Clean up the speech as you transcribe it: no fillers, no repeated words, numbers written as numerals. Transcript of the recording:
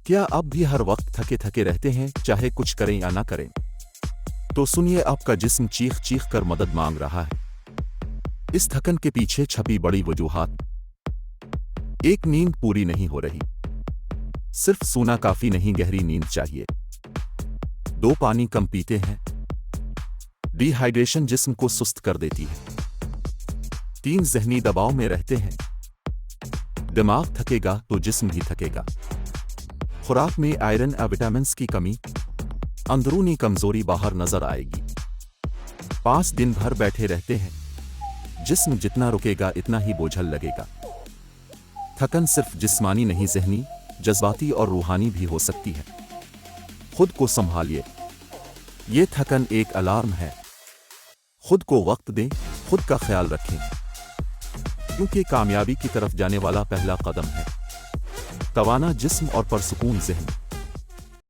क्या आप भी हर वक्त थके थके रहते हैं, चाहे कुछ करें या ना करें? तो सुनिए, आपका जिस्म चीख चीख कर मदद मांग रहा है। इस थकन के पीछे छपी बड़ी वजूहात। एक, नींद पूरी नहीं हो रही। सिर्फ सोना काफी नहीं, गहरी नींद चाहिए। दो, पानी कम पीते हैं। डिहाइड्रेशन जिस्म को सुस्त कर देती है। तीन, ज़हनी दबाव में रहते हैं। दिमाग थकेगा तो जिस्म भी थकेगा। खुराक में आयरन या विटामिन्स की कमी, अंदरूनी कमजोरी बाहर नजर आएगी। 5, दिन भर बैठे रहते हैं। जिस्म जितना रुकेगा इतना ही बोझल लगेगा। थकन सिर्फ जिस्मानी नहीं, ज़हनी, जज्बाती और रूहानी भी हो सकती है। खुद को संभालिए। ये थकन एक अलार्म है। खुद को वक्त दें, खुद का ख्याल रखें, क्योंकि कामयाबी की तरफ जाने वाला पहला कदम है तवाना जिस्म और पुरसुकून ज़हन।